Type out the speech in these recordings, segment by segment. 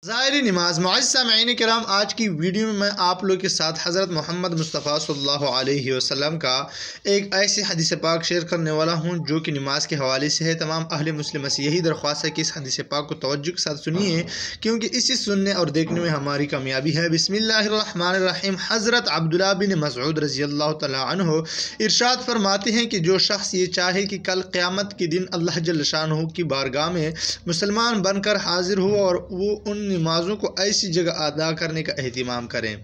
ज़ाहिरी नमाज मुअज़्ज़ज़ सामईन किराम, आज की वीडियो में मैं आप लोग के साथ हज़रत मोहम्मद मुस्तफ़ा सल्लल्लाहु अलैहि वसल्लम का एक ऐसी हदीस पाक शेयर करने वाला हूँ जो कि नमाज के हवाले से है। तमाम अहले मुस्लिम से यही दरख्वास्त है कि इस हदीस पाक को तवज्जो के साथ सुनिए, क्योंकि इसी सुनने और देखने में हमारी कामयाबी है। बिस्मिल्लाहिर्रहमानिर्रहीम। हज़रत अब्दुल्लाह बिन मसऊद रज़ियल्लाहु तआला अन्हु इरशाद फरमाते हैं कि जो शख्स ये चाहे कि कल क़यामत के दिन अल्लाह जल्ल शानहू की बारगाह में मुसलमान बनकर हाजिर हो और वो उन नमाज़ों को ऐसी जगह अदा करने का एहतिमाम करें,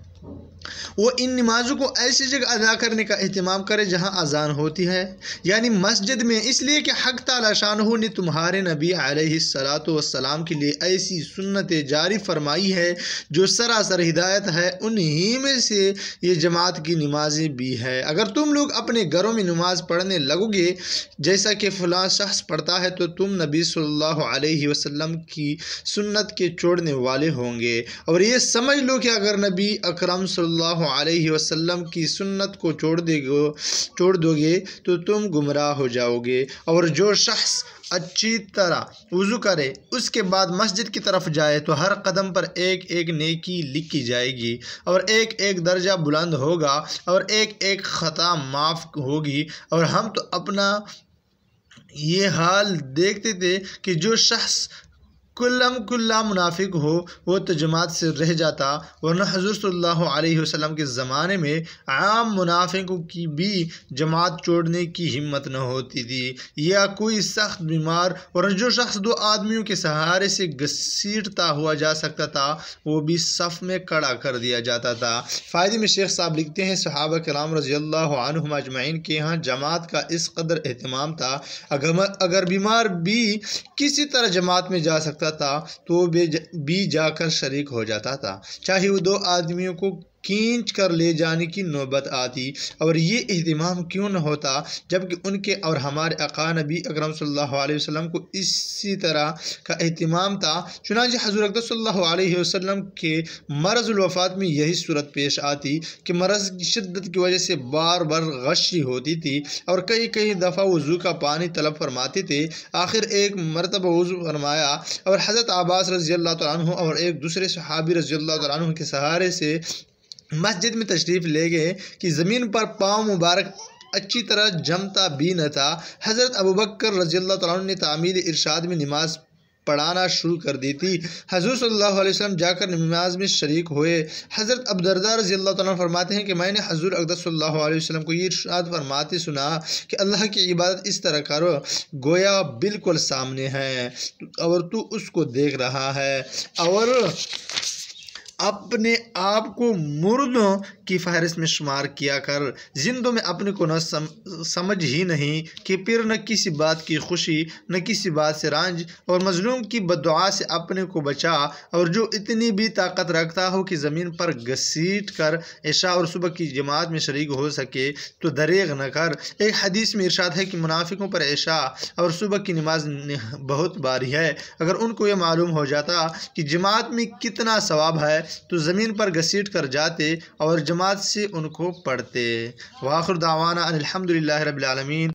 वो इन नमाज़ों को ऐसी जगह अदा करने का एहतिमाम करे जहाँ अजान होती है, यानी मस्जिद में, इसलिए कि हक़ ताला शानहू ने तुम्हारे नबी अलैहिस्सलातु वस्सलाम के लिए ऐसी सुन्नतें जारी फरमाई है जो सरासर हिदायत है। उन्हीं में से ये जमात की नमाजें भी है। अगर तुम लोग अपने घरों में नमाज़ पढ़ने लगोगे जैसा कि फ़लाँ शख्स पढ़ता है तो तुम नबी सल्लल्लाहु अलैहि वसल्लम की सुन्नत के छोड़ने वाले होंगे। और ये समझ लो कि अगर नबी अकरम सल्लल्लाहु अलैहि वसल्लम की सुन्नत को छोड़ दोगे तो तुम गुमराह हो जाओगे। और जो शख्स अच्छी तरह वज़ू करे उसके बाद मस्जिद की तरफ जाए तो हर कदम पर एक एक नेकी लिखी जाएगी और एक एक दर्जा बुलंद होगा और एक एक ख़ता माफ़ होगी। और हम तो अपना ये हाल देखते थे कि जो शख्स कुल्ला मुनाफिक हो वो तो जमात से रह जाता, वरना हुज़ूर सल्लल्लाहु अलैहि वसल्लम के ज़माने में आम मुनाफिकों की भी जमात छोड़ने की हिम्मत न होती थी। या कोई सख्त बीमार और जो शख्स दो आदमियों के सहारे से घसीटता हुआ जा सकता था वो भी सफ़ में खड़ा कर दिया जाता था। फ़ायदे में शेख साहब लिखते हैं, सहाबा किराम रज़ियल्लाहु अन्हुम अजमईन के यहाँ जमात का इस कदर एहतमाम था, अगर बीमार भी किसी तरह जमात में जा सकता था तो भी जाकर शरीक हो जाता था, चाहे वो दो आदमियों को खींच कर ले जाने की नौबत आती। और ये एहतिमाम क्यों न होता जबकि उनके और हमारे आका नबी अकरम सल्लल्लाहु अलैहि वसल्लम को इसी तरह का एहतिमाम था। चुनांचे हज़रत अक़दस सल्लल्लाहु अलैहि वसल्लम के मरज़ुल वफ़ात में यही सूरत पेश आती कि मरज़ की शिद्दत की वजह से बार बार गशी होती थी और कई कई दफ़ा वज़ू का पानी तलब फरमाते थे। आखिर एक मरतबा वज़ू फरमाया और हज़रत अब्बास रज़ियल्लाहु तआला अन्हु और एक दूसरे सहाबी रज़ियल्लाहु तआला अन्हु के सहारे से मस्जिद में तशरीफ़ ले गए कि ज़मीन पर पाँव मुबारक अच्छी तरह जमता भी न था। हज़रत अबू बकर रज़ियल्लाहु तआला अन्हु ने तामील इरशाद में नमाज पढ़ाना शुरू कर दी थी। हज़रत सल्लल्लाहु अलैहि वसल्लम जाकर नमाज में शरीक हुए। हज़रत अबू दरदा रज़ियल्लाहु तआला फरमाते हैं कि मैंने हज़रत अक़दस सल्लल्लाहु अलैहि वसल्लम को ये इरशाद फरमाते सुना कि अल्लाह की इबादत इस तरह करो गोया बिल्कुल सामने है और तू उसको देख रहा है, और अपने आप को मुर्दों की फहरिस्त में शुमार किया कर, जिंदों में अपने को न समझ ही नहीं कि फिर न किसी बात की खुशी न किसी बात से रंज, और मजलूम की बद्दुआ से अपने को बचा। और जो इतनी भी ताकत रखता हो कि ज़मीन पर घसीट कर इशा और सुबह की जमात में शरीक हो सके तो दरेग न कर। एक हदीस में इरशाद है कि मुनाफिकों पर इशा और सुबह की नमाज बहुत भारी है। अगर उनको ये मालूम हो जाता कि जमात में कितना सवाब है तो ज़मीन पर घसीट कर जाते और जमात से उनको पढ़ते। वाखिर दावाना अनिल हम्दुलिल्लाहि रब्बिल आलमीन।